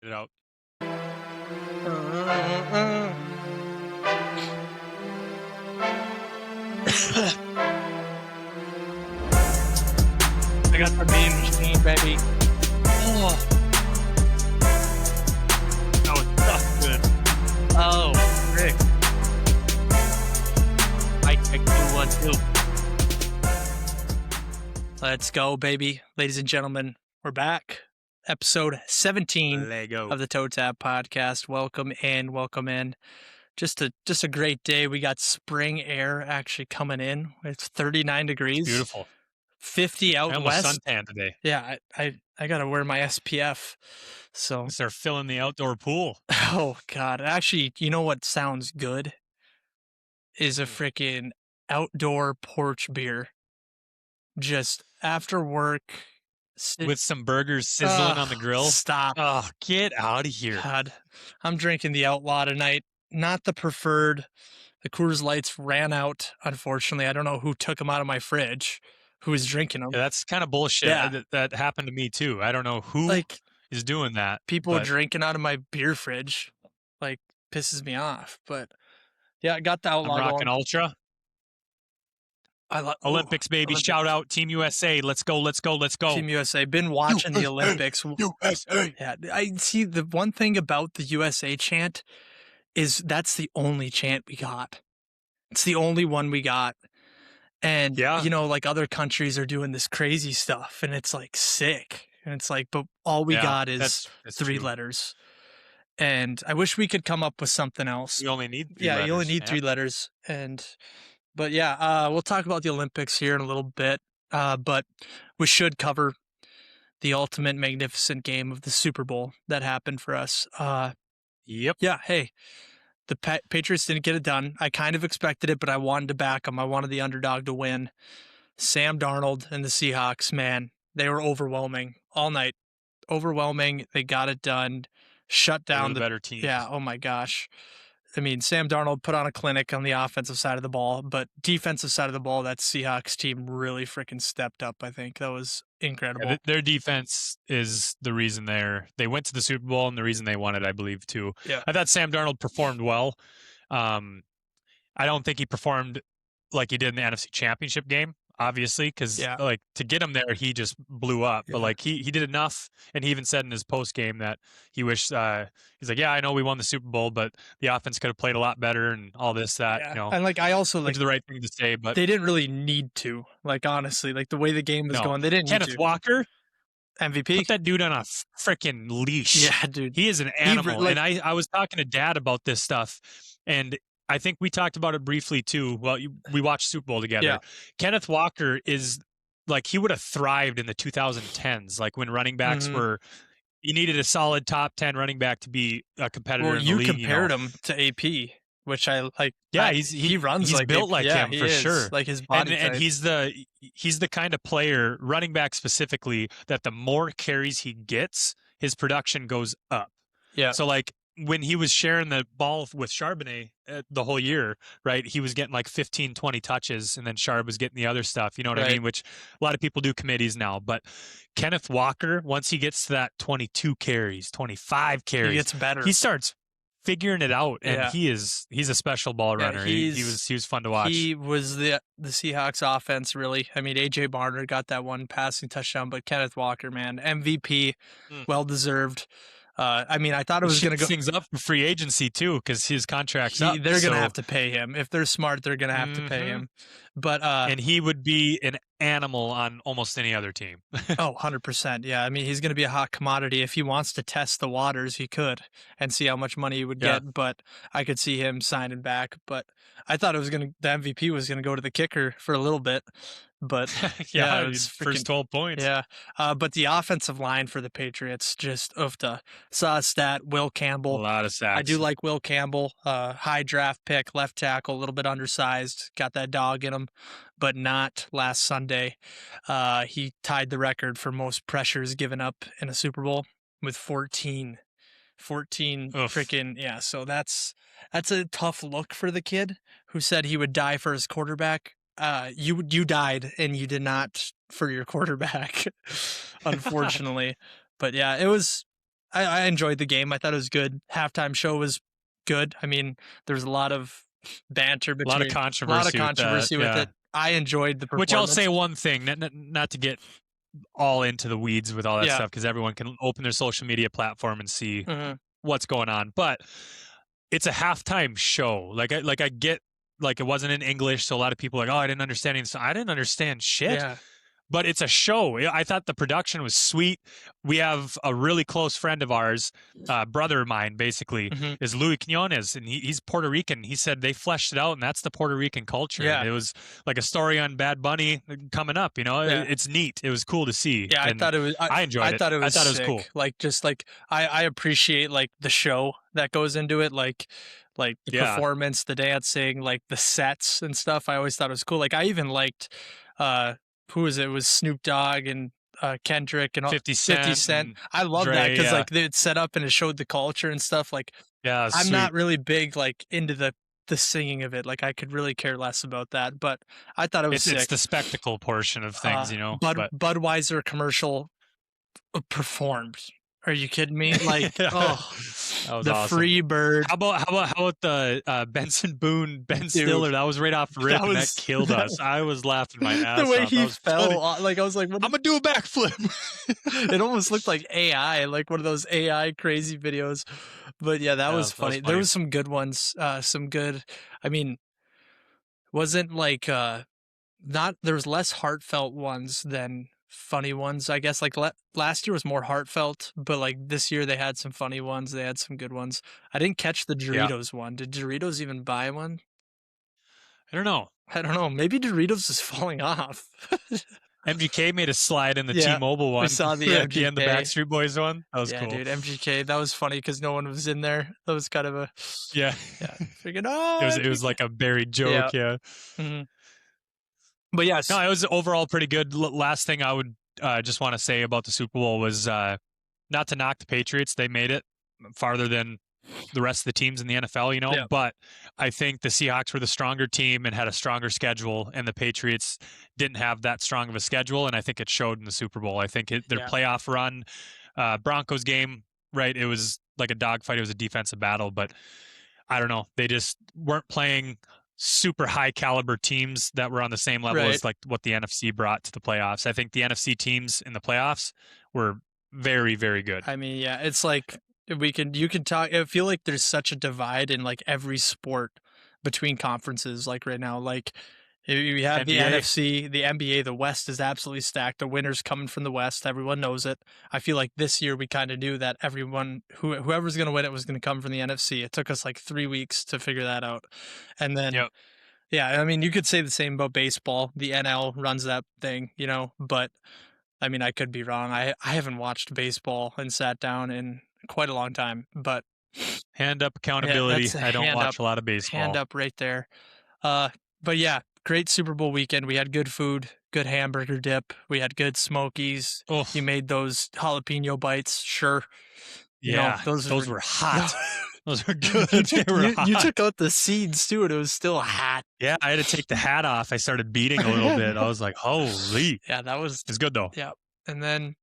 it out. I got the mean machine, baby. Oh, that was tough good. Oh, Rick. Mike, check 2 1 2. Let's go, baby. Ladies and gentlemen, we're back. Episode 17 Lego. of the Toe Tap Podcast. Welcome in, welcome in. Just a great day. We got spring air actually coming in. It's 39 degrees. Beautiful. 50 I out almost west. suntan today. Yeah, I gotta wear my SPF. So Start filling the outdoor pool. oh god. Actually, you know what sounds good? Is a freaking outdoor porch beer. Just after work. With some burgers sizzling on the grill. Stop. Oh, get out of here. God. I'm drinking the Outlaw tonight. Not the preferred. The Coors Lights ran out, unfortunately. I don't know who took them out of my fridge, who was drinking them. Yeah, that's kind of bullshit. Yeah. That happened to me too. I don't know who Like, is doing that. people but drinking out of my beer fridge, like, pisses me off. But, yeah, I got the Outlaw I'm rocking going. Ultra. Olympics, baby. Olympics. Shout out Team USA. Let's go, let's go, let's go. Team USA. Been watching the Olympics. USA. Yeah, I see the one thing about the USA chant is that's the only chant we got. It's the only one we got. And, Yeah. you know, like other countries are doing this crazy stuff and it's like sick. And it's like, but all we got is that's 3 true. letters. And I wish we could come up with something else. We only need 3 Yeah, letters. you only need 3 letters. But yeah, we'll talk about the Olympics here in a little bit. But we should cover the ultimate magnificent game of the Super Bowl that happened for us. Yep. Yeah, hey, the Patriots didn't get it done. I kind of expected it, but I wanted to back them. I wanted the underdog to win. Sam Darnold and the Seahawks, man, they were overwhelming all night. Overwhelming. They got it done. Shut down the better team. Yeah, oh my gosh. I mean, Sam Darnold put on a clinic on the offensive side of the ball, but defensive side of the ball, that Seahawks team really freaking stepped up, I think. That was incredible. Yeah, their defense is the reason they went to the Super Bowl and the reason they won it, I believe, too. Yeah. I thought Sam Darnold performed well. I don't think he performed like he did in the NFC Championship game, obviously, because like to get him there, he just blew up. Yeah. But like he did enough, and he even said in his post game that he wished he's like, yeah, I know we won the Super Bowl, but the offense could have played a lot better and all this that. Yeah. You know, And like I also which is the right thing to say, but they didn't really need to. Like honestly, like the way the game was going, they didn't need to. Kenneth Walker. MVP. Put that dude on a freaking leash. Yeah, dude. He is an animal. And I was talking to Dad about this stuff, and I think we talked about it briefly too. Well, we watched Super Bowl together. Yeah. Kenneth Walker is like, he would have thrived in the 2010s, like when running backs were, you needed a solid top 10 running back to be a competitor in the league. You compared him to AP, which I like. Yeah, he runs he's like built like him for sure. Like his body and he's the kind of player, running back specifically, that the more carries he gets, his production goes up. Yeah. So like when he was sharing the ball with Charbonnet the whole year, right, he was getting like 15, 20 touches, and then Charb was getting the other stuff, you know what I mean? Which a lot of people do committees now. But Kenneth Walker, once he gets to that 22 carries, 25 carries, he gets better. He starts figuring it out, and he's a special ball runner. He was fun to watch. He was the Seahawks offense, really. I mean, AJ Barner got that one passing touchdown, but Kenneth Walker, man, MVP, well deserved. I mean, I thought it was going to go things up for free agency too, because his contract's up. They're going to have to pay him. If they're smart, they're going to have to pay him. But and he would be an animal on almost any other team. 100%. Yeah, I mean, he's going to be a hot commodity. If he wants to test the waters, he could and see how much money he would get. But I could see him signing back. But I thought the MVP was going to go to the kicker for a little bit. But it was first 12 points. Yeah. But the offensive line for the Patriots, just oofta. Saw a stat, Will Campbell. A lot of sacks. I do like Will Campbell, high draft pick, left tackle, a little bit undersized, got that dog in him, but not last Sunday. He tied the record for most pressures given up in a Super Bowl with 14 freaking, yeah. So that's a tough look for the kid who said he would die for his quarterback. You died and you did not for your quarterback, unfortunately. But yeah, it was I enjoyed the game. I thought it was good. Halftime show was good. I mean, there's a lot of banter A lot of between, a lot of controversy with that. controversy with Yeah. it. I enjoyed the Which I'll say performance. one thing, not to get all into the weeds with all that Yeah. stuff, because everyone can open their social media platform and see Hmm. what's going on. But it's a halftime show. I get, like, it wasn't in English, so a lot of people are like, oh, I didn't understand it. So I didn't understand shit. Yeah. But it's a show. I thought the production was sweet. We have a really close friend of ours, brother of mine, basically, Hmm. is Luis Quinones, and he's Puerto Rican. He said they fleshed it out, and that's the Puerto Rican culture. And Yeah. it was like a story on Bad Bunny coming up. Yeah. It's neat. It was cool to see, Yeah, I and thought it was. I I enjoyed it. thought it I was thought it was cool. sick. Like, just like I appreciate like the show that goes into it, like the Yeah, performance, the dancing, like the sets and stuff. I always thought it was cool. Like, I even liked, uh, who was it? It was Snoop Dogg and Kendrick and all, 50 50 Cent Cent. and I love that Dre. because Yeah, like it's set up and it showed the culture and stuff. Like, yeah, I'm not sweet. really big like into the singing of it. Like, I could really care less about that. But I thought it was It's sick. the spectacle portion of things, but Budweiser commercial performed. Are you kidding me? Like, yeah, oh, that was the awesome. free bird, How about the Benson Boone Ben dude. Stiller? That was right off rip, That and that was killed us. I was laughing my the ass way off. That he was funny. fell. Like, I was like, what? I'm gonna do a backflip. It almost looked like AI, like one of those AI crazy videos. But yeah, that Yeah, was that was funny. There funny. was some good ones. Some good. I mean, wasn't like not there was less heartfelt ones than funny ones. I guess like last year was more heartfelt, but like this year they had some funny ones. They had some good ones. I didn't catch the Yeah, Doritos one. Did Doritos even buy one? I don't know. I don't know. Maybe Doritos is falling off. MGK made a slide in the Yeah, T-Mobile we one saw the at the end, the MGK. Backstreet Boys one. That was Yeah, cool. dude, MGK. That was funny because no one was in there. That was kind of a, Yeah, yeah, freaking it was MGK. like a buried Yeah. joke. Yeah. Mhm. But yes, No, it was overall pretty good. Last thing I would just want to say about the Super Bowl was not to knock the Patriots. They made it farther than the rest of the teams in the NFL, yeah, but I think the Seahawks were the stronger team and had a stronger schedule, and the Patriots didn't have that strong of a schedule, and I think it showed in the Super Bowl. I think their yeah, playoff run, Broncos game, right, it was like a dogfight. It was a defensive battle, but I don't know. They just weren't playing super high caliber teams that were on the same level right. as like what the NFC brought to the playoffs. I think the NFC teams in the playoffs were very, very good. I mean, yeah, it's like you can talk. I feel like there's such a divide in like every sport between conferences. Like right now, like you have the NBA, NFC, the NBA, the West is absolutely stacked. The winners coming from the West. Everyone knows it. I feel like this year we kind of knew that everyone, whoever's going to win it was going to come from the NFC. It took us like 3 weeks to figure that out. And then, yep. yeah, I mean, you could say the same about baseball. The NL runs that thing, but I mean, I could be wrong. I haven't watched baseball and sat down in quite a long time, but Hand up yeah, accountability. that's a I don't hand up, watch a lot of hand baseball. up right there. But yeah, great Super Bowl weekend. We had good food, good hamburger dip. We had good Smokies. Oh, You made those jalapeno bites, sure. yeah. Those Those were hot. Those were you good. took They were you, you hot. took out the seeds too, and it was still hot. Yeah, I had to take the hat off. I started beating a little bit. I was like, holy. Yeah, that was It's good though. yeah. And then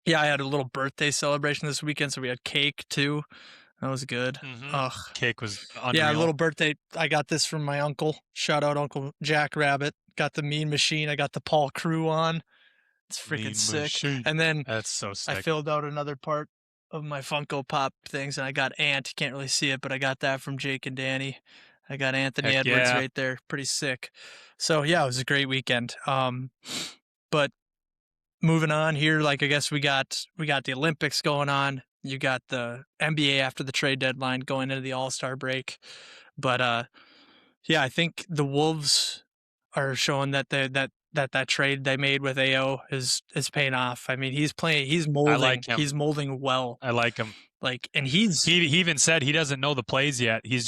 yeah, I had a little birthday celebration this weekend, so we had cake too. That was good. Mm-hmm. Ugh. Cake was Yeah, a unreal. little birthday. I got this from my uncle. Shout out Uncle Jack Rabbit. Got the Mean Machine. I got the Paul Crew on. It's freaking Mean sick. machine. And then That's so I sick. filled out another part of my Funko Pop things, and I got Ant. You can't really see it, but I got that from Jake and Danny. I got Anthony Heck Edwards yeah. right there. Pretty sick. So yeah, it was a great weekend. But moving on here, like I guess we got the Olympics going on. You got the NBA after the trade deadline going into the All-Star break. But yeah, I think the Wolves are showing that that trade they made with AO is paying off. I mean, he's I like him. he's molding well. I like him. Like, and He even said he doesn't know the plays yet. It's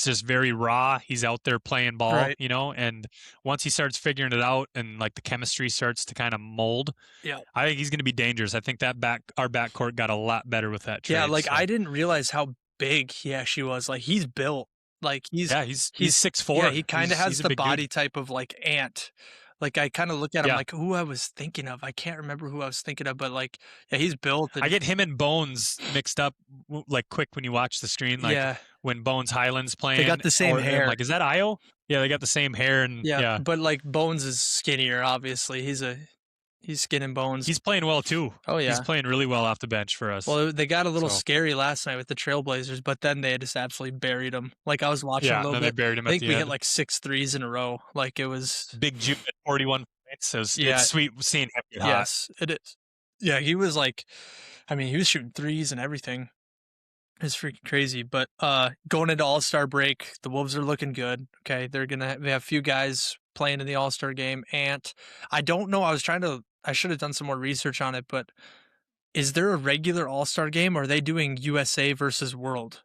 just very raw. He's out there playing ball, right. And once he starts figuring it out and like the chemistry starts to kind of mold, Yeah. I think he's going to be dangerous. I think that our backcourt got a lot better with that trade. Yeah, like so. I didn't realize how big he actually was. Like, he's built. Like he's 6'4". Yeah, he kind of has He's a the big body dude. type of like Ant. Like, I kinda look at him Yeah. like, who I was thinking of. I can't remember who I was thinking of, but, like, yeah, he's built I and get him and Bones mixed up like quick when you watch the screen, like yeah, when Bones Highland's they playing, got the same or I'm hair. like, is that Io? Yeah, they got the same hair, and Yeah, yeah, but, like, Bones is skinnier, obviously. He's skin and bones. he's playing well too. Oh, He's yeah. playing really well off the bench for us. Well, they got a little So scary last night with the Trailblazers, but then they just absolutely buried them. Like, I was watching a yeah, little then they bit. buried him I at think the we hit, end. like, 6 threes in a row. Like, it was Big Jude at 41 points. So it's yeah, sweet seeing him get hot. yes, it is. Yeah, he was, like I mean, he was shooting threes and everything. It's freaking crazy, but, going into All-Star break, the Wolves are looking good, okay? They have a few guys playing in the All-Star game. I don't know, I should have done some more research on it, but is there a regular All-Star game, or are they doing USA versus World?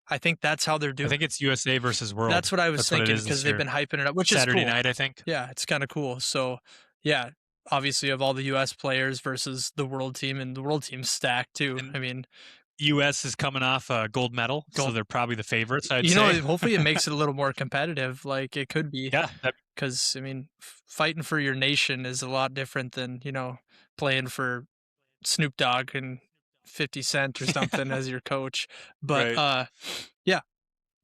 I think that's how they're I doing think it's USA versus World. that's what I was That's what it thinking is because this they've year. been hyping it up, which is Saturday cool. night, I think. Yeah, it's kinda cool. So, yeah, obviously, you have all the US players versus the world team, and the world team's stacked too. And I mean, US is coming off a gold medal, so gold they're probably the favorites, I'd say. hopefully it makes it a little more competitive, like, it could be, Yeah, because I mean, fighting for your nation is a lot different than, playing for Snoop Dogg and 50 Cent or something as your coach. But, right. yeah,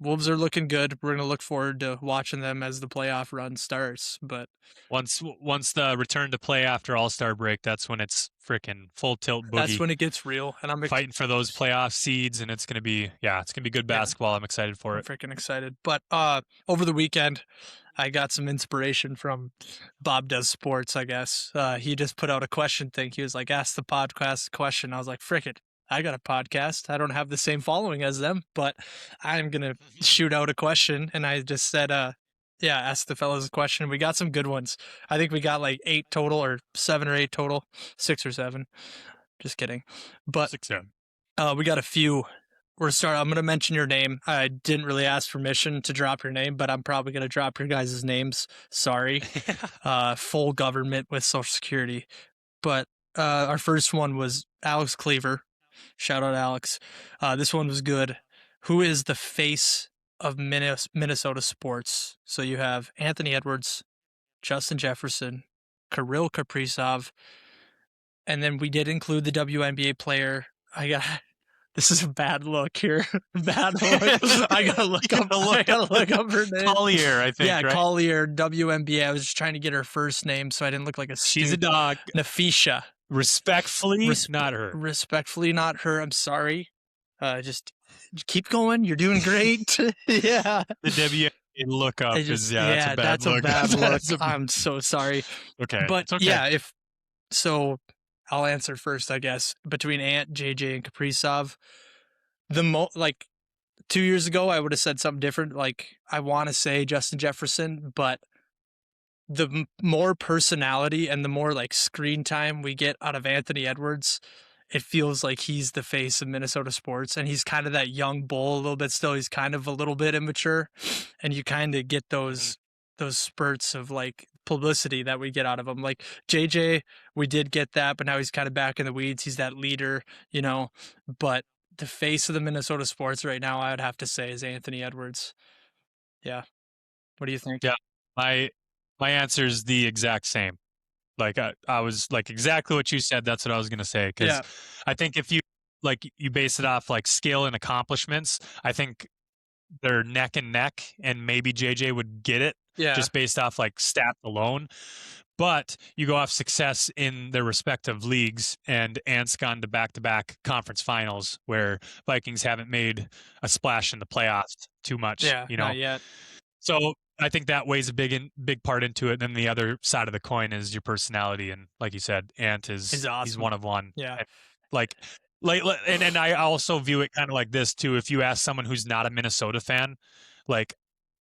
Wolves are looking good. We're gonna look forward to watching them as the playoff run starts, but Once the return to play after All-Star break, that's when it's freaking full tilt that's boogie, when it gets real, and fighting for those playoff seeds, and it's gonna be good yeah, basketball. I'm excited for I'm it. freaking excited. But, over the weekend, I got some inspiration from Bob Does Sports, I guess. He just put out a question thing. He was like, "Ask the podcast a question." I was like, "Frick it, I got a podcast. I don't have the same following as them, but I'm gonna shoot out a question." And I just said, yeah, ask the fellas a question. We got some good ones. I think we got like 8 total, or 7 or 8 total, 6 or 7. Just kidding. But 6-7. we got a few. I'm gonna mention your name. I didn't really ask permission to drop your name, but I'm probably gonna drop your guys' names. Sorry. Full government with Social Security. But our first one was Alex Cleaver. Shout out Alex. This one was good. Who is the face of Minnesota sports? So you have Anthony Edwards, Justin Jefferson, Kirill Kaprizov, and then we did include the WNBA player. I got this is a bad look here. Bad look. I gotta look up. I gotta look up her name. Collier, I think. Yeah, right? Collier, WNBA. I was just trying to get her first name so I didn't look like a She's a stupid. dog. Nafisha. Respectfully, not her. Respectfully, not her. I'm sorry. Just keep going. You're doing great. Yeah. The WNBA look up is that's a bad that's look. a bad look. That's I'm so sorry. okay. But It's okay. yeah, so I'll answer first, I guess. Between Ant, JJ, and Kaprizov, like 2 years ago, I would have said something different. Like, I want to say Justin Jefferson, but the more personality and the more like screen time we get out of Anthony Edwards, it feels like he's the face of Minnesota sports, and he's kind of that young bull a little bit still. He's kind of a little bit immature, and you kind of get those spurts of like publicity that we get out of him. Like JJ, we did get that, but now he's kind of back in the weeds. He's that leader, but the face of the Minnesota sports right now, I would have to say, is Anthony Edwards. Yeah. What do you think? Yeah. My answer is the exact same. Like I was like exactly what you said. That's what I was gonna say. Because Yeah. I think if you base it off like skill and accomplishments, I think they're neck and neck, and maybe JJ would get it Yeah. just based off like stats alone. But you go off success in their respective leagues, and Ant's gone to back-to-back conference finals where Vikings haven't made a splash in the playoffs too much. Yeah. Not yet. So I think that weighs a big part into it. Then the other side of the coin is your personality, and like you said, Ant He's awesome. he's one of one. Yeah. And and I also view it kind of like this too. If you ask someone who's not a Minnesota fan, like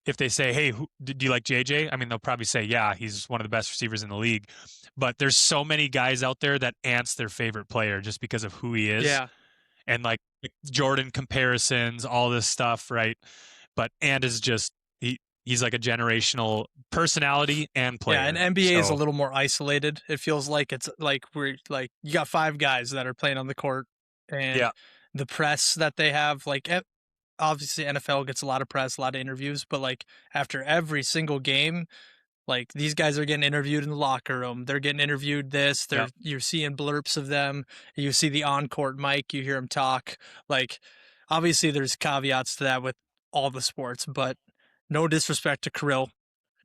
if they say, "Hey, do you like JJ?" I mean, they'll probably say, "Yeah, he's one of the best receivers in the league." But there's so many guys out there that Ant's their favorite player just because of who he is. Yeah. And like Jordan comparisons, all this stuff, right? But Ant is just he's like a generational personality and player. Yeah, and NBA is a little more isolated. It feels like it's like we're like you got 5 guys that are playing on the court, and the press that they have, like obviously NFL gets a lot of press, a lot of interviews, but like after every single game, Like these guys are getting interviewed in the locker room. They're getting interviewed Yep. you're seeing blurps of them. You see the on-court mic, you hear them talk. Like obviously there's caveats to that with all the sports, but no disrespect to Krill.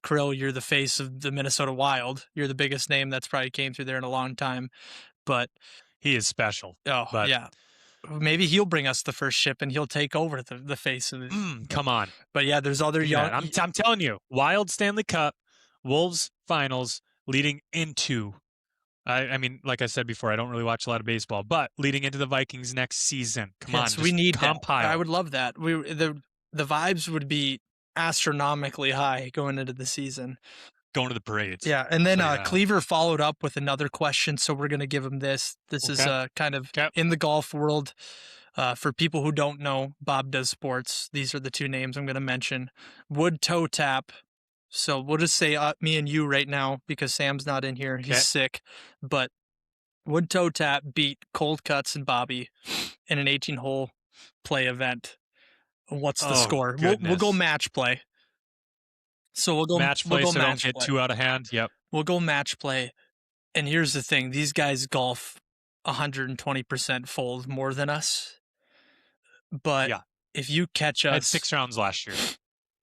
Krill, you're the face of the Minnesota Wild. You're the biggest name that's probably came through there in a long time. But He is special. oh But yeah, maybe he'll bring us the first ship and he'll take over the face of it. come on. But yeah, there's other Give me young. that. I'm telling you, Wild Stanley Cup, Wolves finals leading into. I mean, like I said before, I don't really watch a lot of baseball, but leading into the Vikings next season. Come on, Yes, we just need that. compile. I would love that. The vibes would be astronomically high going into the season. Going to the parades. Yeah, and then So, yeah. Cleaver followed up with another question, so we're gonna give him this. This is kind of in the golf world. For people who don't know, Bob does sports. These are the two names I'm gonna mention. Wood toe tap. So we'll just say me and you right now because Sam's not in here. He's sick. But Wood toe tap beat Cold Cuts and Bobby in an 18-hole play event. What's the score? We'll go match play. So we'll go match play, we'll go so match don't get play. too out of hand. Yep. We'll go match play. And here's the thing: these guys golf 120% fold more than us. But if you catch us, I had 6 rounds last year.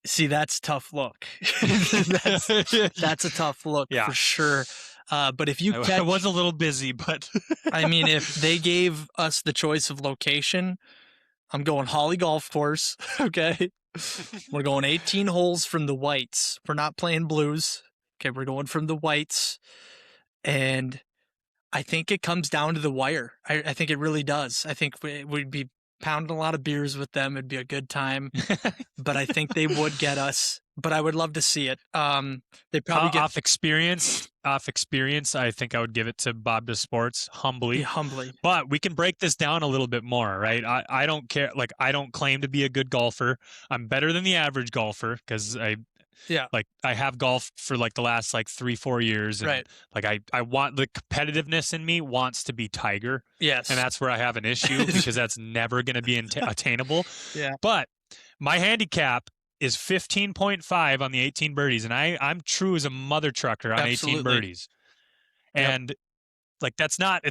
See, that's tough look. that's a tough look for sure. But if you catch, I was a little busy, but I mean, if they gave us the choice of location, I'm going Holly Golf Course. Okay. We're going 18 holes from the whites. We're not playing blues. Okay. We're going from the whites. And I think it comes down to the wire. I think it really does. I think we'd be pounding a lot of beers with them. It'd be a good time. But I think they would get us. But I would love to see it. They probably get off experience. I think I would give it to Bob Does Sports humbly. Yeah, humbly. But we can break this down a little bit more, right? I don't care. Like, I don't claim to be a good golfer. I'm better than the average golfer because I have golfed for like the last like 3-4 years. And like I want the competitiveness in me wants to be Tiger. Yes. And that's where I have an issue because that's never going to be attainable. Yeah. But my handicap is 15.5 on the 18 birdies. And I'm true as a mother trucker on 18 birdies. And like, it's not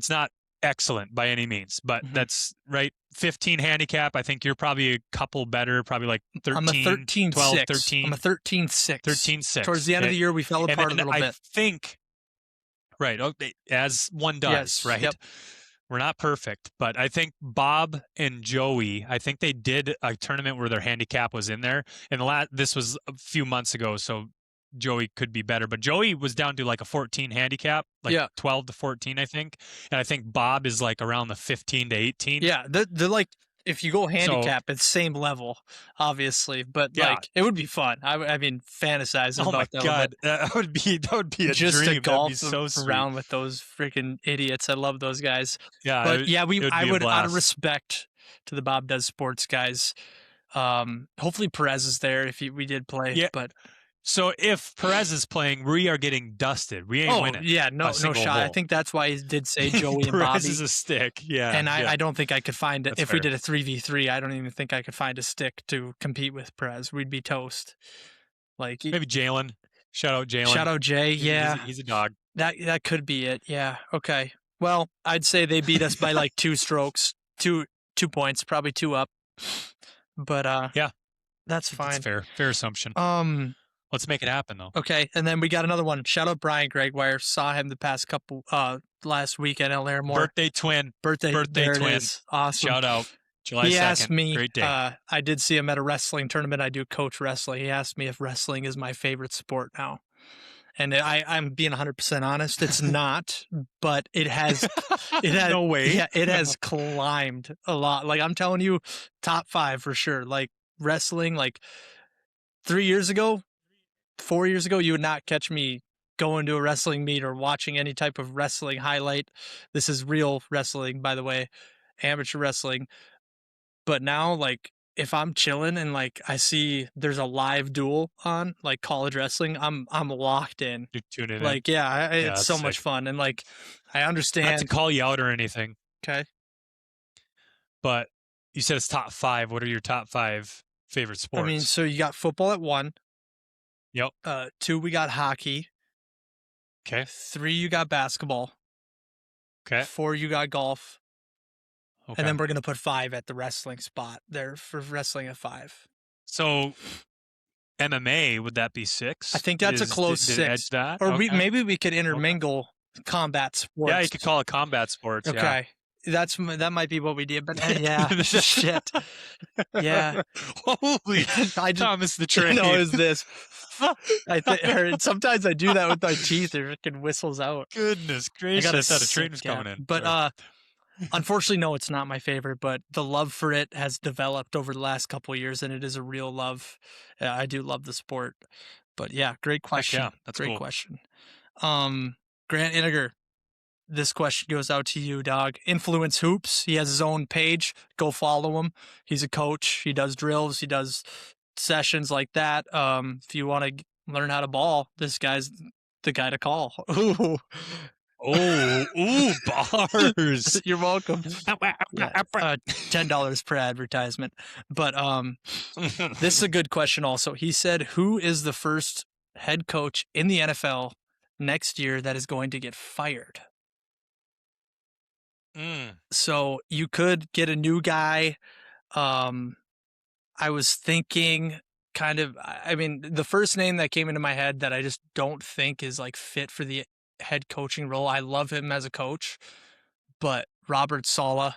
excellent by any means, but that's right. 15 handicap. I think you're probably a couple better, probably like 13, I'm a 13, 12, 6. 13. I'm a 13-6. 13-6. Towards the end of the year, we fell apart a little bit. I think, right. Okay, as one does, right? Yep. We're not perfect, but I think Bob and Joey, I think they did a tournament where their handicap was in there. And this was a few months ago, so Joey could be better. But Joey was down to like a 14 handicap, like 12 to 14, I think. And I think Bob is like around the 15 to 18. Yeah, they're like, if you go handicap, it's same level, obviously. But like, it would be fun. I mean, fantasizing about that. Oh my God, that would be a just dream. To golf That'd be so around with those freaking idiots. I love those guys. Yeah, but I would, out of respect to the Bob Does Sports guys. Hopefully Perez is there if we did play. Yeah. But so if Perez is playing, we are getting dusted. We ain't winning. Yeah, no shot. Hole. I think that's why he did say Joey and Bobby. Perez is a stick. Yeah. And I don't think I could find it. That's if fair. we did a 3v3, I don't even think I could find a stick to compete with Perez. We'd be toast. Like maybe Jalen. Shout out Jalen. Shout out Jay. Yeah. He's a dog. That could be it. Yeah. Okay. Well, I'd say they beat us by like 2 strokes, 2 points, probably 2 up. But yeah, that's fine. That's fair assumption. Let's make it happen though. Okay, and then we got another one. Shout out Brian Gregwire. Saw him the past couple last weekend at Larimore. Birthday twin. Birthday twin. Awesome. Shout out. July 2nd. He asked me. Great day. I did see him at a wrestling tournament. I do coach wrestling. He asked me if wrestling is my favorite sport now. And I'm being 100% honest. It's not, but it has. No way. Yeah, it has climbed a lot. Like I'm telling you, top 5 for sure. Like wrestling, like 3 years ago, 4 years ago, you would not catch me going to a wrestling meet or watching any type of wrestling highlight. This is real wrestling, by the way, amateur wrestling. But now, like, if I'm chilling and like I see there's a live duel on, like college wrestling, I'm locked in. You're tuning in. Like, it's so much fun. And like, I understand. Not to call you out or anything. Okay. But you said it's top 5. What are your top 5 favorite sports? I mean, so you got football at 1. Yep. 2, we got hockey. Okay. 3, you got basketball. Okay. 4, you got golf. And Okay. then we're going to put 5 at the wrestling spot there for wrestling at 5. So MMA, would that be I 6? think that's a close Did it edge 6. that? Or Okay. maybe we could Okay. intermingle combat Yeah, sports. you could call it combat sports. Yeah. Okay. That might be what we did, but yeah, shit. Yeah. Holy I just Thomas the Train. is this. I think sometimes I do that with my teeth. It freaking whistles out. Goodness I gracious! got I thought a train was coming in. But Sorry. unfortunately, no, it's not my favorite. But the love for it has developed over the last couple of years, and it is a real love. I do love the sport. But yeah, great Heck question. yeah, that's Great cool. question. Grant Iniger, this question goes out to you, dog. Influence Hoops. He has his own page. Go follow him. He's a coach. He does drills. He does sessions like that. If you want to learn how to ball, this guy's the guy to call. Ooh. Ooh, bars. You're welcome. Yeah, $10 per advertisement. But this is a good question also. He said, who is the first head coach in the NFL next year that is going to get fired? So you could get a new guy. I was thinking I mean, the first name that came into my head that I just don't think is like fit for the head coaching role. I love him as a coach, but Robert Saleh,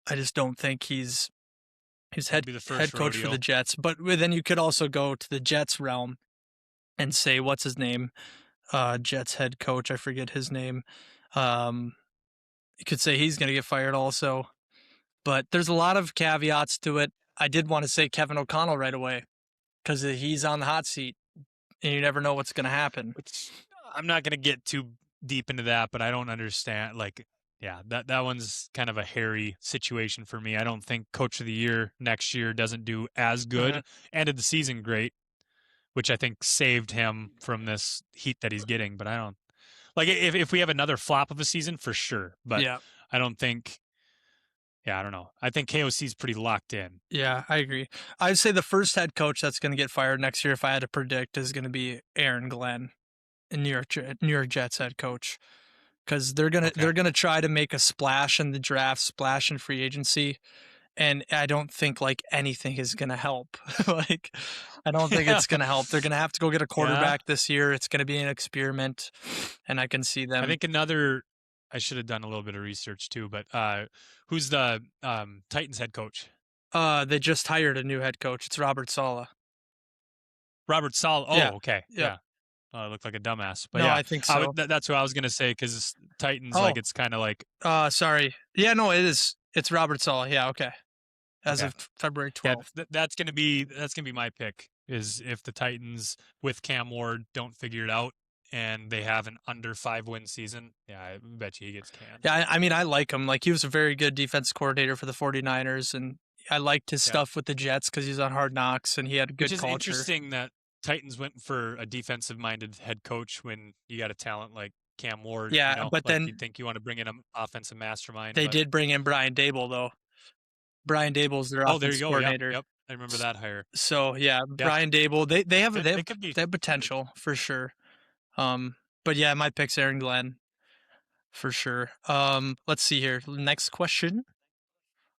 I just don't think he's head Be the first head coach for rodeo. the Jets. But then you could also go to the Jets realm and say, what's his name? Jets head coach. I forget his name. You could say he's going to get fired also. But there's a lot of caveats to it. I did want to say Kevin O'Connell right away because he's on the hot seat and you never know what's going to happen. Which I'm not going to get too deep into that, but I don't understand. Like, yeah, that one's kind of a hairy situation for me. I don't think Coach of the Year next year doesn't do as good. Ended the season great, which I think saved him from this heat that he's getting. But I don't like if we have another flop of a season for sure. But Yeah. I don't think. Yeah, I don't know. I think KOC is pretty locked in. Yeah, I agree. I'd say the first head coach that's going to get fired next year, if I had to predict, is going to be Aaron Glenn, New York Jets head coach, because they're gonna try to make a splash in the draft, splash in free agency, and I don't think like anything is gonna help. Like, I don't think it's gonna help. They're gonna have to go get a quarterback this year. It's gonna be an experiment, and I can see them. I think I should have done a little bit of research too, but who's the Titans head coach? They just hired a new head coach. It's Robert Saleh. Robert Saleh. Oh, Yeah. okay. Yep. Yeah. I look like a dumbass, but No, yeah, I think so. that's what I was gonna say because Titans, Oh. like, it's kind of like. Sorry. Yeah, no, it is. It's Robert Saleh. Yeah, okay. As of February 12th. Yeah, that's gonna be my pick. Is if the Titans with Cam Ward don't figure it out and they have an under 5-win season, yeah, I bet you he gets canned. Yeah, I mean, I like him. Like, he was a very good defense coordinator for the 49ers, and I liked his stuff with the Jets because he's on Hard Knocks and he had a good Which is culture. interesting that Titans went for a defensive-minded head coach when you got a talent like Cam Ward. Yeah, you know? but like, then you'd think you want to bring in an offensive mastermind. they did bring in Brian Dable, though. Brian Dable's their offensive coordinator. Yep. I remember that hire. So yeah, Brian Dable. They have potential for sure. But yeah, my pick's Aaron Glenn for sure. Let's see here. Next question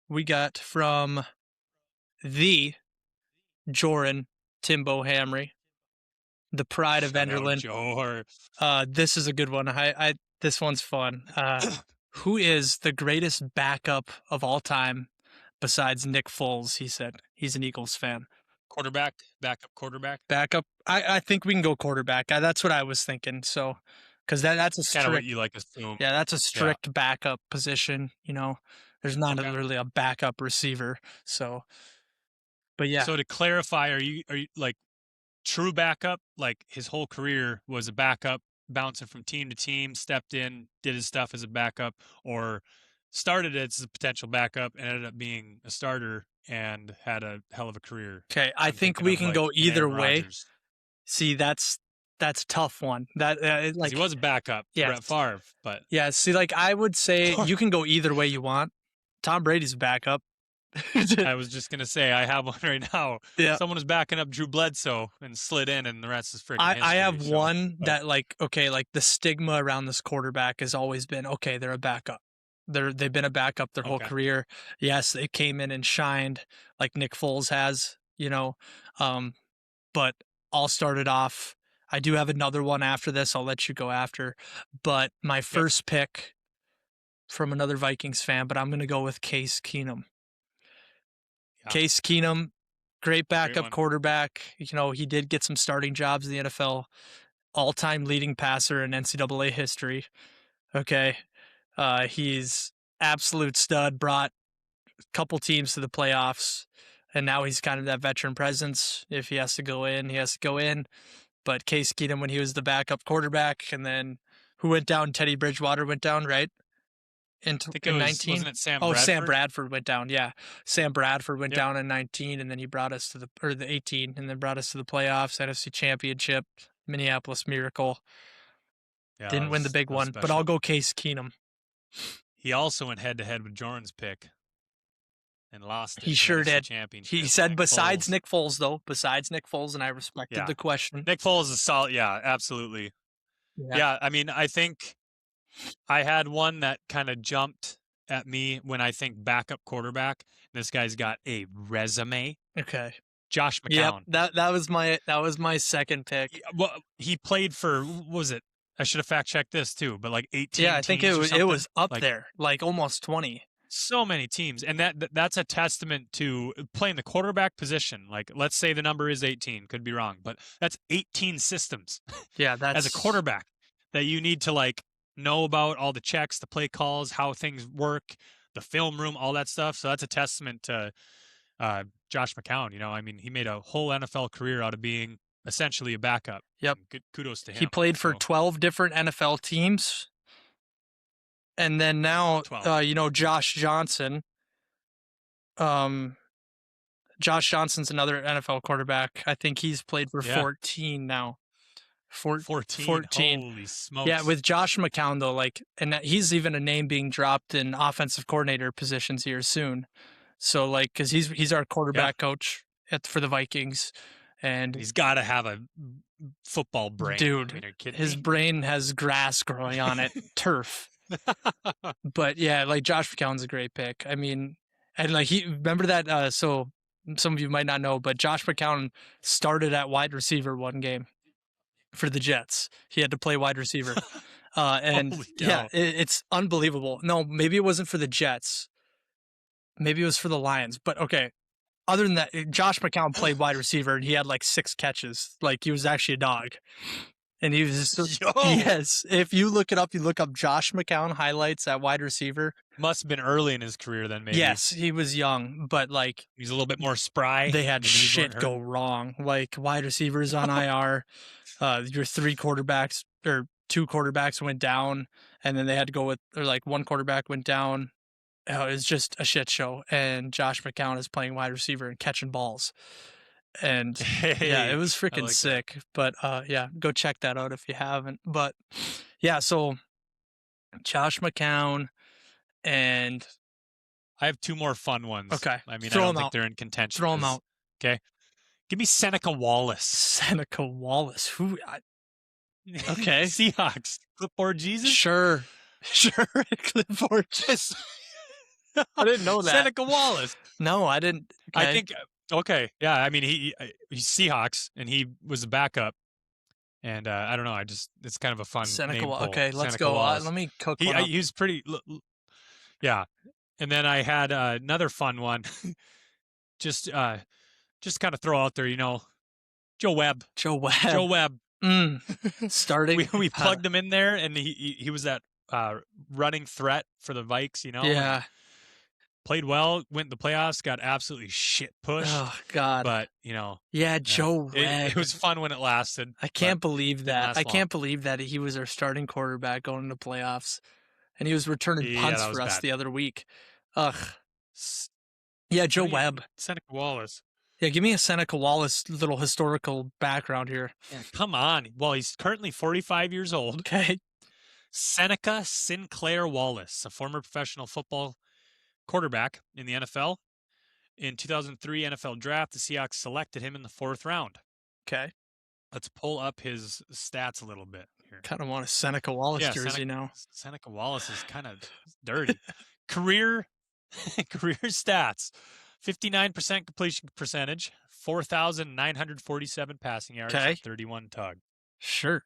we got from the Joran Timbo Hamry, the pride of Enderlin. This is a good one. This one's fun. Who is the greatest backup of all time besides Nick Foles? He said he's an Eagles fan. Backup quarterback. I think we can go quarterback. That's what I was thinking. So, because that's a strict, kind of what you like assume. Yeah, that's a strict backup position. You know, there's not really a backup receiver. So, but yeah. So to clarify, are you like true backup? Like his whole career was a backup, bouncing from team to team, stepped in, did his stuff as a backup, or started as a potential backup and ended up being a starter and had a hell of a career. Okay, I think we can go either way. See, that's a tough one. That like he was a backup, Brett Favre, but yeah. See, like I would say you can go either way you want. Tom Brady's a backup. I was just gonna say I have one right now. Yeah. Someone was backing up Drew Bledsoe and slid in, and the rest is freaking I history. have So, one but that like okay, like the stigma around this quarterback has always been okay, they're a backup. They've been a backup their whole okay, career. Yes, they came in and shined like Nick Foles has, um, but I'll start it off. I do have another one after this. I'll let you go after. But my yep, first pick from another Vikings fan, but I'm going to go with Case Keenum. yeah, Case Keenum, great great backup one. quarterback. He did get some starting jobs in the NFL, all-time leading passer in NCAA history. Okay. He's absolute stud, brought a couple teams to the playoffs, and now he's kind of that veteran presence. If he has to go in, he has to go in. But Case Keenum when he was the backup quarterback, and then who went down? Teddy Bridgewater went down, right? In I think it in was 19. wasn't it Sam Oh, Sam Bradford? Bradford went down. Yeah, Sam Bradford went Yep. down in 19, and then he brought us to the 18, and then brought us to the playoffs, NFC Championship, Minneapolis Miracle. Yeah, Didn't win the big that was one, but I'll special. go Case Keenum. He also went head to head with Jordan's pick and lost He it, the sure NFC did. He Championship. said Nick besides Foles. Nick Foles, though, besides Nick Foles, and I respected Yeah, the question. Nick Foles is solid. Yeah, absolutely. Yeah. Yeah, I mean, I think I had one that kind of jumped at me when I think backup quarterback. This guy's got a resume. Okay. Josh Yep. McCown. That was my second pick. Well, he played for what was it? I should have fact checked this too, but like Yeah, 18 I think it teams or was, it something. was up Like there, like almost 20. so many teams, and that's a testament to playing the quarterback position. Like let's say the number is 18, could be wrong, but that's 18 systems Yeah, as a that's quarterback that you need to like know about all the checks, the play calls, how things work, the film room, all that stuff. So that's a testament to Josh McCown. I mean, he made a whole NFL career out of being essentially a backup. yep. And good kudos to He him. played for So 12 different NFL teams. And then now, 12. Josh Johnson. Um, Josh Johnson's another NFL quarterback. I think he's played for Yeah, 14 now. 14. 14. Holy Yeah, smokes. with Josh McCown though, and he's even a name being dropped in offensive coordinator positions here soon. So because he's our Yeah, quarterback coach for the Vikings, and he's got to have a football brain. I dude, mean, are you kidding his me? brain has grass growing on it, turf. But yeah, like Josh McCown's a great pick. I mean, and like he remember that. So some of you might not know, but Josh McCown started at wide receiver one game for the Jets. He had to play wide receiver. And Holy yeah, cow. it's unbelievable. No, maybe it wasn't for the Jets. Maybe it was for the Lions. But okay, other than that, Josh McCown played wide receiver and he had like 6 catches. Like he was actually a dog. And he was just, Yo, yes. If you look it up, you look up Josh McCown highlights at wide receiver. must have been early in his career then, maybe. Yes, he was young, but like He's a little bit more spry. they had The knees weren't shit go hurting. wrong. Like wide receivers on IR, your 3 quarterbacks or 2 quarterbacks went down, and then they had to go with, or like 1 quarterback went down. Oh, it was just a shit show. And Josh McCown is playing wide receiver and catching balls. And yeah, it Hey, was I freaking like that. sick. But yeah, go check that out if you haven't. But yeah, so Josh McCown and I have 2 more fun ones. okay, I mean, I throw don't him think out. they're in contention. Throw him out. Okay. Give me Seneca Wallace. Seneca Wallace. Okay. Seahawks. Clipboard Jesus? Sure. Clipboard. Just I didn't know that. Seneca Wallace. No, I didn't. Okay. I think okay. Yeah, I mean he's Seahawks and he was a backup. And I don't know, it's kind of a fun Seneca. name pull. Okay, let's Seneca go. Wallace. Let me cook one up. He was pretty yeah. And then I had another fun one. just kind of throw out there, Joe Webb. Joe Webb. Joe Webb. Starting. We plugged him in there, and he was that running threat for the Vikes, Yeah. Played well, went in the playoffs, got absolutely shit pushed. Oh God. But yeah, Joe Webb. it was fun when it lasted. I can't believe that. I long. can't believe that he was our starting quarterback going into playoffs, and he was returning punts for us the other week. Ugh. Yeah, Joe Webb. Seneca Wallace. Yeah, give me a Seneca Wallace little historical background here. Yeah, come on. Well, he's currently 45 years old. Okay. Seneca Sinclair Wallace, a former professional football quarterback in the NFL. In 2003 NFL Draft, the Seahawks selected him in the 4th round. Okay. Let's pull up his stats a little bit here. Kind of want a Seneca Wallace Yeah, jersey now. Seneca Wallace is kind of dirty. Career career stats: 59% completion percentage, 4,947 passing yards, Okay. 31 tug. Sure.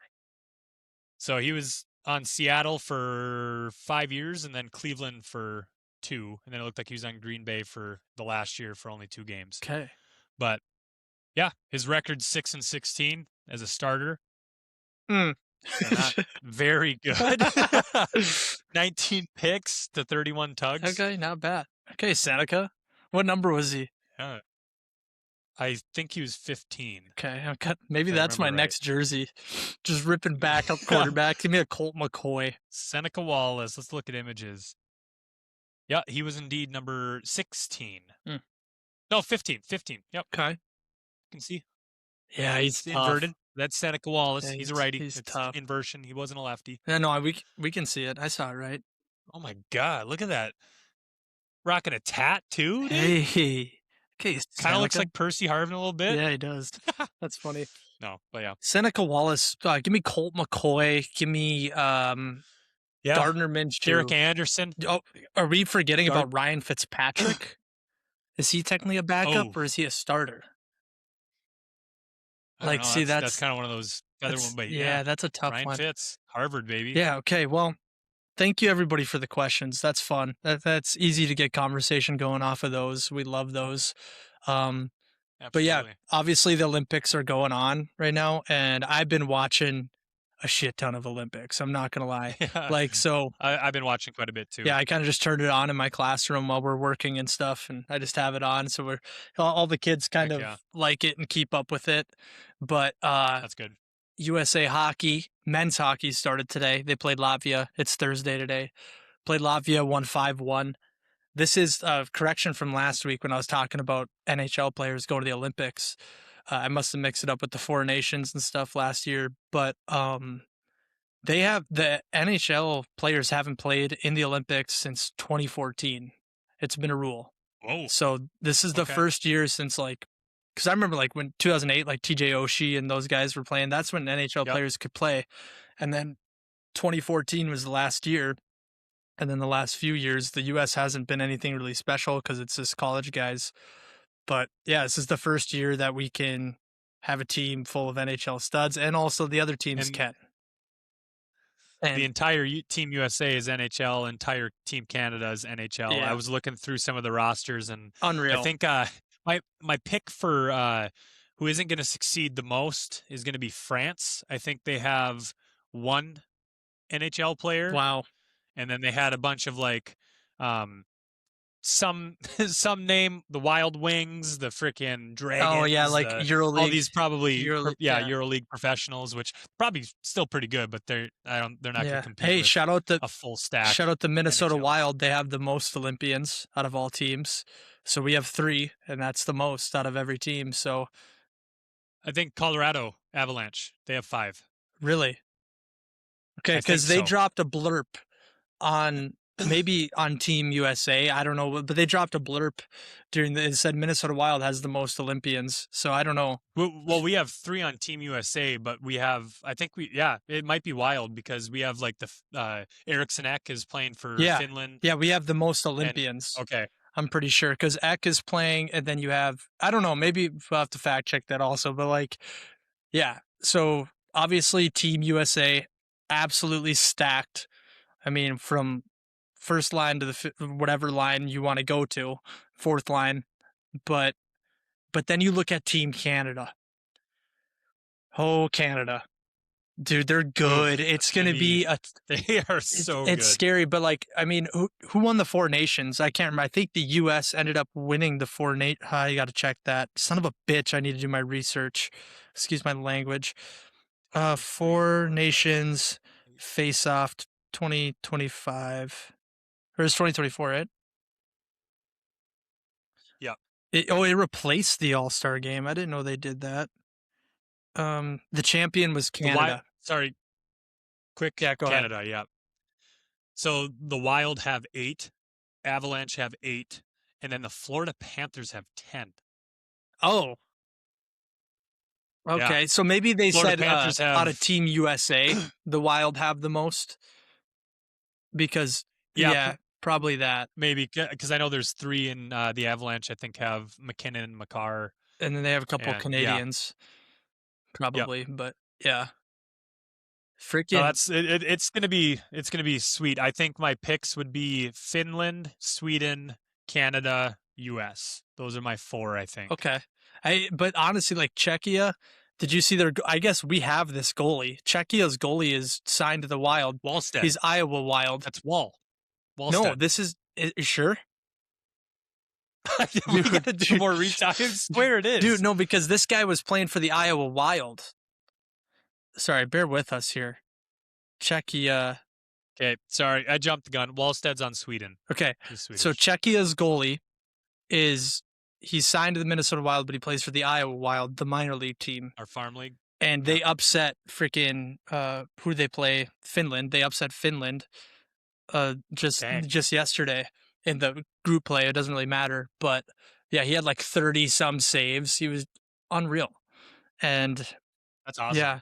So he was on Seattle for 5 years and then Cleveland for 2, and then it looked like he was on Green Bay for the last year for only 2 games. Okay. But yeah, his record's 6-16 as a starter. Mm. So not very good. 19 picks to 31 tugs. Okay, not bad. Okay, Seneca. What number was he? I think he was 15. Okay, maybe that's my next jersey. Just ripping backup quarterback. Give me a Colt McCoy. Seneca Wallace. Let's look at images. Yeah, he was indeed number 16. No, 15. 15. Yep. Okay. You can see. Yeah, he's inverted. That's Seneca Wallace. Yeah, he's a righty. He's it's tough. Inversion. He wasn't a lefty. Yeah, no, we can see it. I saw it right. Oh my God! Look at that. Rocking a tattoo, dude. Hey. Okay, kind of looks like Percy Harvin a little bit. Yeah, he does. That's funny. No, but yeah. Seneca Wallace. Give me Colt McCoy. Give me Gardner Minshew. Derek Anderson. Oh, are we forgetting about Ryan Fitzpatrick? Is he technically a backup or is he a starter? Like, see, that's kind of one of those feather ones, but yeah, that's a tough Ryan one. Fitz, Harvard, baby. Yeah. Okay. Well, thank you everybody for the questions. That's fun. That's easy to get conversation going off of those. We love those. But yeah, obviously the Olympics are going on right now, and I've been watching a shit ton of Olympics. I'm not gonna lie. Like, so I've been watching quite a bit too. Yeah, I kind of just turned it on in my classroom while we're working and stuff, and I just have it on, so we're all the kids kind of like it and keep up with it. But that's good. USA hockey, men's hockey started today. They played Latvia. It's Thursday today. Played Latvia, won 5-1. This is a correction from last week when I was talking about NHL players going to the Olympics. I must have mixed it up with the Four Nations and stuff last year, but they have the NHL players haven't played in the Olympics since 2014. It's been a rule. Oh, so this is the first year since because I remember when 2008, TJ Oshie and those guys were playing. That's when NHL players could play, and then 2014 was the last year. And then the last few years, the U.S. hasn't been anything really special because it's just college guys. But yeah, this is the first year that we can have a team full of NHL studs, and also the other teams can. And the entire Team USA is NHL, entire Team Canada is NHL. Yeah. I was looking through some of the rosters, and unreal. I think my pick for who isn't going to succeed the most is going to be France. I think they have one NHL player. Wow. And then they had a bunch of some name, the Wild Wings, the freaking Dragons. Oh yeah, EuroLeague. All these probably EuroLeague professionals, which probably still pretty good, but they're not going to compete. Hey, with shout out a full stack. Shout out the Minnesota NHL. Wild. They have the most Olympians out of all teams. So we have 3, and that's the most out of every team. So I think Colorado Avalanche, they have 5. Really? Okay, because they dropped a blurb on maybe on Team USA, I don't know, but they dropped a blurb it said Minnesota Wild has the most Olympians, so I don't know. Well, we have 3 on Team USA, but we have, I think it might be Wild because we have the Eriksson Ek is playing for Finland. Yeah, we have the most Olympians. Okay. I'm pretty sure because Ek is playing, and then you have, I don't know, maybe we'll have to fact check that also, but so obviously Team USA absolutely stacked. I mean, from first line to the whatever line you want to go to, 4th line, but then you look at Team Canada. Oh, Canada, dude, they're good. It's gonna be they are so good. It's scary, but I mean, who won the Four Nations? I can't remember. I think the U.S. ended up winning the Four Nations. I got to check that. Son of a bitch! I need to do my research. Excuse my language. Four Nations face-off 2025. Or is 2024, right? Yeah. It replaced the All-Star game. I didn't know they did that. The champion was Canada. Quick. Yeah, go Canada, ahead. Yeah. So the Wild have 8, Avalanche have 8, and then the Florida Panthers have 10. Oh, Yeah. okay. So maybe they Florida said Panthers out of have Team USA, the Wild have the most because yeah, yeah, probably that. maybe because I know there's 3 in the Avalanche. I think have McKinnon, Makar, And then they have a couple and yeah, Canadians, yep. probably, but yeah. So Freaking that's it's gonna be sweet. I think my picks would be Finland, Sweden, Canada, US. Those are my 4, I think. okay. But honestly, like Czechia, did you see I guess we have this goalie. Czechia's goalie is signed to the Wild. Wallstead. He's Iowa Wild. That's No, Wallstead. this is sure? We Dude, gotta do more research. I swear it dude, is. no, because this guy was playing for the Iowa Wild. Sorry, bear with us here. Czechia. Okay, sorry, I jumped the gun. Wallstead's on Sweden. Okay, He's so Swedish. Czechia's goalie he's signed to the Minnesota Wild, but he plays for the Iowa Wild, the minor league team. Our farm league. And Yeah. they upset freaking who do they play? Finland. They upset Finland Dang. just yesterday in the group play. It doesn't really matter, but yeah, he had like 30 some saves. He was unreal. And That's awesome. yeah,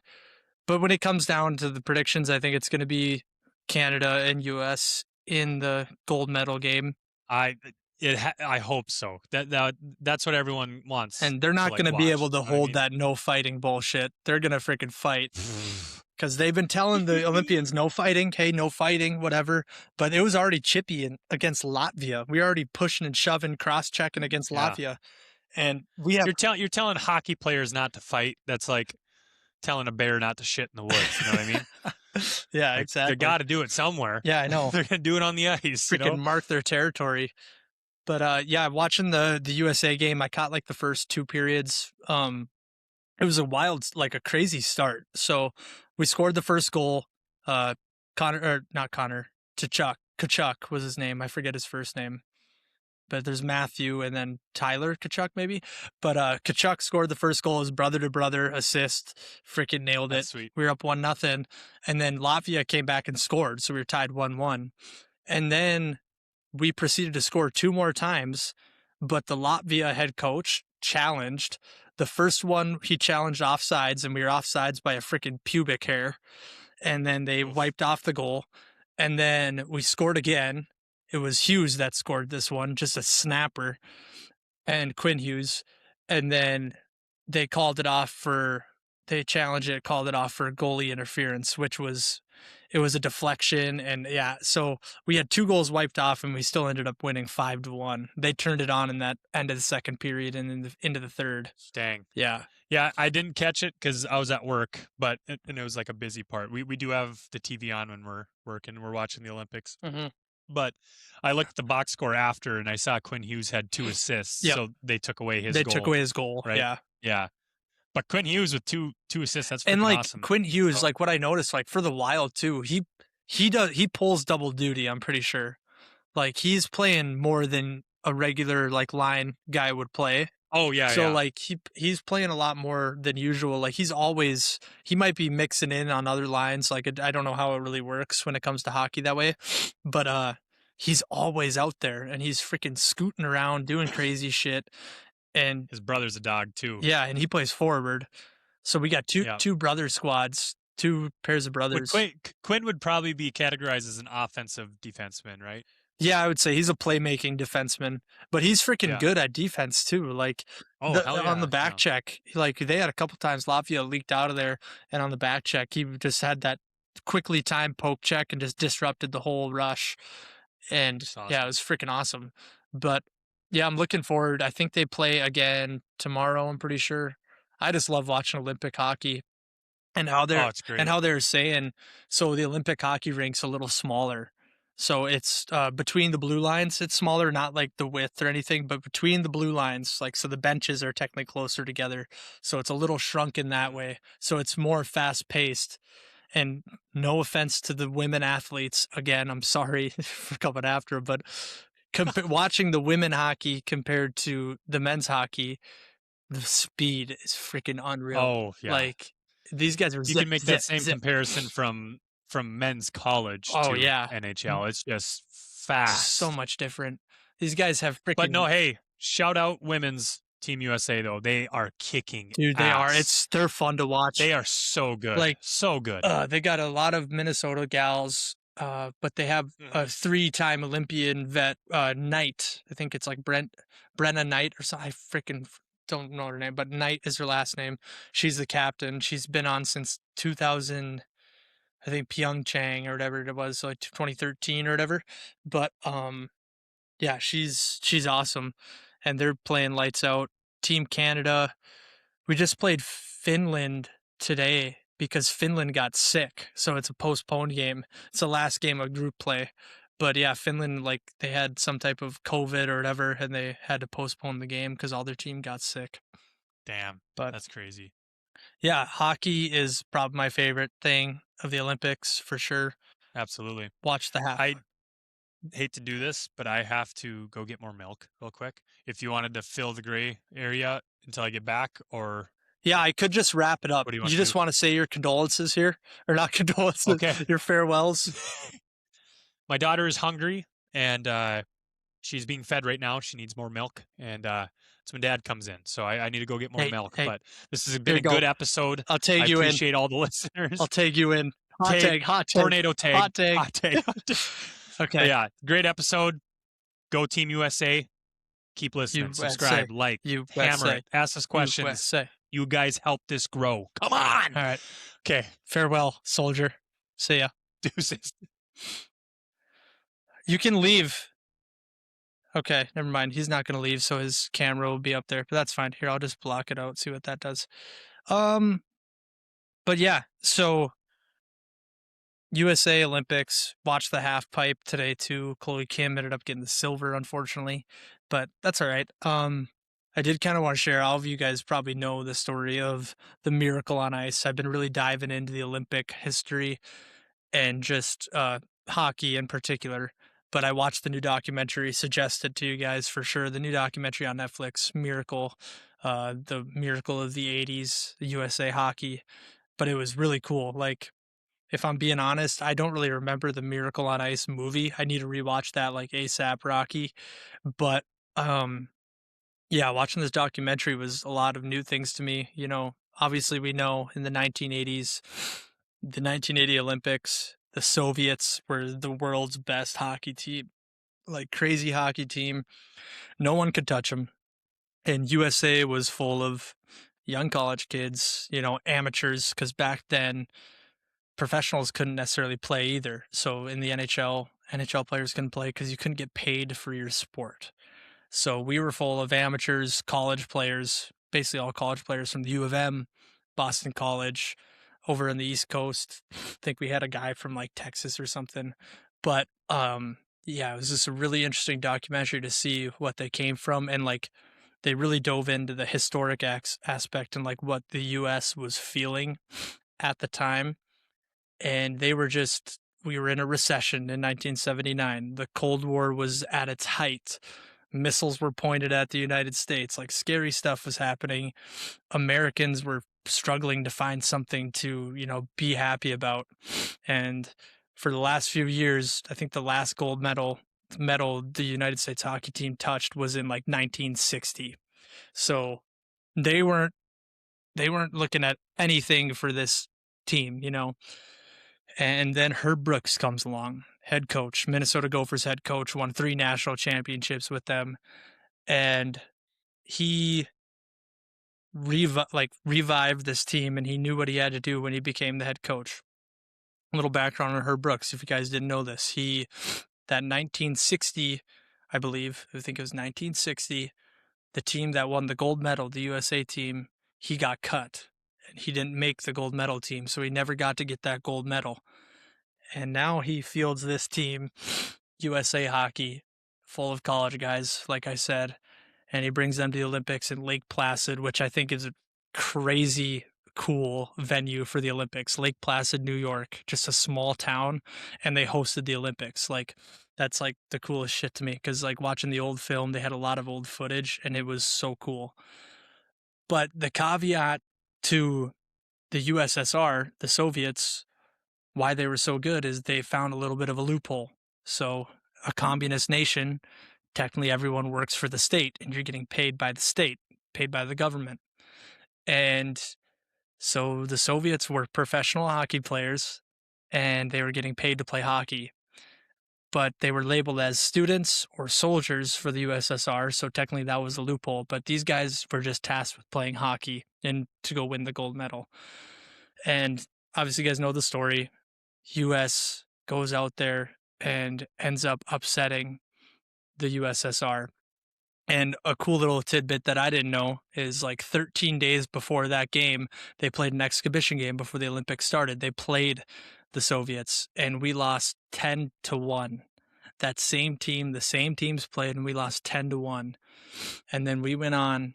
but when it comes down to the predictions, I think it's going to be Canada and US in the gold medal game. I hope so. That's what everyone wants. And they're not like, going to be watch, able to you know what I hold mean? that no fighting bullshit. They're going to freaking fight. Because they've been telling the Olympians no fighting, hey, no fighting, whatever. But it was already chippy against Latvia. We were already pushing and shoving, cross-checking against Yeah. Latvia. And we have... You're telling hockey players not to fight. That's like telling a bear not to shit in the woods. You know what I mean? Yeah, Like, exactly. They got to do it somewhere. Yeah, I know. They're going to do it on the ice. Freaking mark their territory. But yeah, watching the USA game, I caught like the first 2 periods. It was a wild, like a crazy start. So we scored the first goal. Kachuk was his name. I forget his first name. But there's Matthew and then Tyler Kachuk maybe. But Kachuk scored the first goal. His brother to brother assist. Freaking nailed it. That's sweet. We were up 1-0. And then Latvia came back and scored. So we were tied 1-1. And then we proceeded to score 2 more times. But the Latvia head coach challenged. The first one, he challenged offsides, and we were offsides by a freaking pubic hair. And then they wiped off the goal. And then we scored again. It was Hughes that scored this one, just a snapper, and Quinn Hughes. And then they called it off they challenged it, called it off for goalie interference, it was a deflection. And yeah, so we had 2 goals wiped off and we still ended up winning 5-1. They turned it on in that end of the second period and into the third. Dang. Yeah. Yeah, I didn't catch it because I was at work, and it was like a busy part. We do have the TV on when we're working. We're watching the Olympics. Mm-hmm. But I looked at the box score after, and I saw Quinn Hughes had 2 assists. Yep. So they took away his They goal. took away his goal. Right? Yeah. Yeah. But Quinn Hughes with two assists, that's freaking And like awesome. Quinn Hughes, like what I noticed, like for the Wild too, he pulls double duty, I'm pretty sure. Like he's playing more than a regular like line guy would play. Oh yeah. So yeah. like he's playing a lot more than usual. Like he might be mixing in on other lines. Like I don't know how it really works when it comes to hockey that way, but he's always out there and he's freaking scooting around doing crazy shit. And his brother's a dog too. Yeah, and he plays forward. So we got two brother squads, 2 pairs of brothers. Quinn would probably be categorized as an offensive defenseman, right? Yeah, I would say he's a playmaking defenseman, but he's freaking good at defense too. Like on the back check, like they had a couple times Latvia leaked out of there, and on the back check, he just had that quickly timed poke check and just disrupted the whole rush. And awesome. Yeah, it was freaking awesome. But yeah, I'm looking forward. I think they play again tomorrow, I'm pretty sure. I just love watching Olympic hockey and how they're saying, so the Olympic hockey rink's a little smaller. So it's between the blue lines, it's smaller, not like the width or anything, but between the blue lines, like so the benches are technically closer together. So it's a little shrunken that way. So it's more fast paced. And no offense to the women athletes, again, I'm sorry for coming after, but watching the women hockey compared to the men's hockey, the speed is freaking unreal. Oh yeah, like these guys are. You can make that same comparison from men's college. Oh to yeah, NHL. It's just fast. So much different. These guys have But no, freaking hey, shout out women's Team USA though. They are kicking dude. They are. ass. They're fun to watch. They are so good. Like So good. they got a lot of Minnesota gals, but they have a Hmm. 3-time Olympian vet, Knight. I think it's like Brenna Knight or something. I freaking don't know her name, but Knight is her last name. She's the captain. She's been on since 2000, I think Pyeongchang or whatever it was, so like 2013 or whatever. But yeah, she's awesome, and they're playing lights out. Team Canada, we just played Finland today because Finland got sick, so it's a postponed game. It's the last game of group play. But yeah, Finland, like they had some type of COVID or whatever, and they had to postpone the game because all their team got sick. Damn, But that's crazy. yeah, hockey is probably my favorite thing of the Olympics for sure. Absolutely. Watch the half. I hate to do this, but I have to go get more milk real quick. If you wanted to fill the gray area until I get back, or Yeah, I could just wrap it up. what do you want You to just do? want to say your condolences here, or not condolences, Okay. your farewells. My daughter is hungry and she's being fed right now. She needs more milk, and it's when Dad comes in. So I need to go get more Hey, milk. hey, But this has here been you a go. good episode. I'll I tag you in. appreciate all the I'll listeners. tag you in. Hot Tag, tag, hot tag, tornado tag, hot tag. hot tag. Hot tag. But Okay, yeah, great episode. Go Team USA. Keep listening. USA, Subscribe, like, hammer USA, it. Ask us questions. USA. You guys help this grow. Come on. All right. Okay. Farewell, soldier. See ya. Deuces. You can leave. Okay, never mind. He's not going to leave, so his camera will be up there. But that's fine. Here, I'll just block it out. See what that does. But yeah. So USA Olympics. Watched the half pipe today too. Chloe Kim ended up getting the silver, unfortunately, but that's all right. I did kind of want to share. All of you guys probably know the story of the Miracle on Ice. I've been really diving into the Olympic history and just hockey in particular. But I watched the new documentary suggested to you guys for sure. The new documentary on Netflix, Miracle, the miracle of the '80s, USA hockey. But it was really cool. Like, if I'm being honest, I don't really remember the Miracle on Ice movie. I need to rewatch that like ASAP Rocky. But yeah, watching this documentary was a lot of new things to me. You know, obviously we know in the 1980s, the 1980 Olympics, the Soviets were the world's best hockey team, like crazy hockey team. No one could touch them. And USA was full of young college kids, you know, amateurs, because back then professionals couldn't necessarily play either. So in the NHL players couldn't play because you couldn't get paid for your sport. So we were full of amateurs, college players, basically all college players from the U of M, Boston College, over in the East Coast. I think we had a guy from like Texas or something. But yeah, it was just a really interesting documentary to see what they came from, and like they really dove into the historic aspect and like what the US was feeling at the time. And they were just, we were in a recession in 1979. The Cold War was at its height. Missiles were pointed at the United States. Like scary stuff was happening. Americans were struggling to find something to, you know, be happy about. And for the last few years, I think the last gold medal the United States hockey team touched was in like 1960. So they weren't looking at anything for this team, you know. And then Herb Brooks comes along, head coach, Minnesota Gophers head coach, won 3 national championships with them. And he revived this team, and he knew what he had to do when he became the head coach. A little background on Herb Brooks, if you guys didn't know this. That 1960, I think it was 1960, the team that won the gold medal, the USA team, he got cut. And he didn't make the gold medal team, so he never got to get that gold medal. And now he fields this team, USA Hockey, full of college guys, like I said, and he brings them to the Olympics in Lake Placid, which I think is a crazy cool venue for the Olympics. Lake Placid, New York, just a small town, and they hosted the Olympics. Like, that's like the coolest shit to me, because like watching the old film, they had a lot of old footage, and it was so cool. But the caveat to the USSR, the Soviets, why they were so good is they found a little bit of a loophole. So a communist nation technically everyone works for the state and you're getting paid by the state, paid by the government. And so the Soviets were professional hockey players and they were getting paid to play hockey, but they were labeled as students or soldiers for the USSR. So technically that was a loophole, but these guys were just tasked with playing hockey and to go win the gold medal. And obviously, you guys know the story. US goes out there and ends up upsetting the USSR. And a cool little tidbit that I didn't know is like 13 days before that game, they played an exhibition game before the Olympics started. They played the Soviets and we lost 10-1. That same team, the same teams played, and we lost 10-1. And then we went on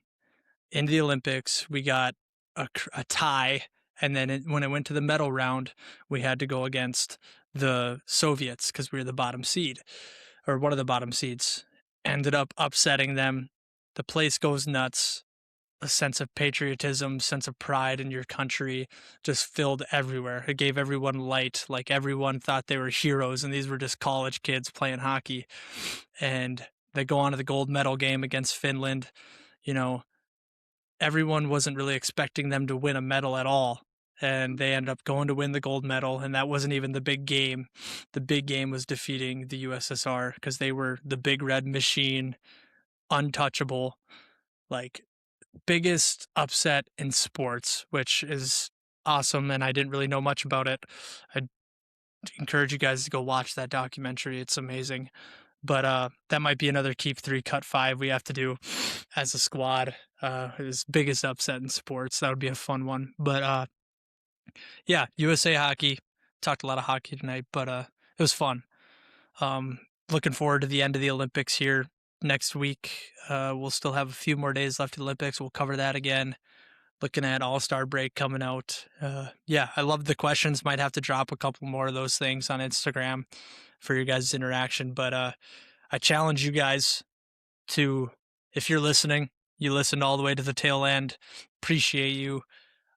into the Olympics. We got a tie. And then when it went to the medal round, we had to go against the Soviets because we were the bottom seed, or one of the bottom seeds. Ended up upsetting them. The place goes nuts. A sense of patriotism, sense of pride in your country just filled everywhere. It gave everyone light. Like everyone thought they were heroes, and these were just college kids playing hockey. And they go on to the gold medal game against Finland. You know, everyone wasn't really expecting them to win a medal at all. And they ended up going to win the gold medal. And that wasn't even the big game. The big game was defeating the USSR because they were the big red machine, untouchable, like biggest upset in sports, which is awesome. And I didn't really know much about it. I encourage you guys to go watch that documentary. It's amazing. But that might be another keep 3 cut 5 we have to do as a squad. His biggest upset in sports. That would be a fun one. But yeah, USA hockey. Talked a lot of hockey tonight, but it was fun. Looking forward to the end of the Olympics here next week. We'll still have a few more days left of the Olympics. We'll cover that again. Looking at All-Star break coming out. Yeah, I love the questions. Might have to drop a couple more of those things on Instagram for your guys' interaction. But I challenge you guys to, if you're listening, you listened all the way to the tail end. Appreciate you.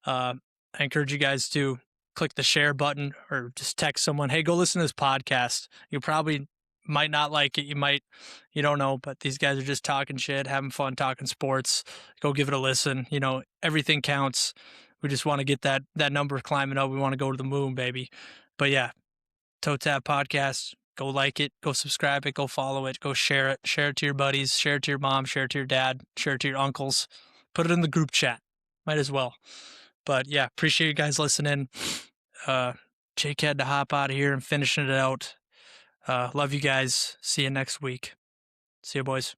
I encourage you guys to click the share button or just text someone, hey, go listen to this podcast. You probably might not like it. You don't know, but these guys are just talking shit, having fun, talking sports. Go give it a listen. You know, everything counts. We just want to get that number climbing up. We want to go to the moon, baby. But yeah, Toe Tap Podcast. Go like it, go subscribe it, go follow it, go share it to your buddies, share it to your mom, share it to your dad, share it to your uncles, put it in the group chat. Might as well. But yeah, appreciate you guys listening. Jake had to hop out of here and finishing it out. Love you guys. See you next week. See you, boys.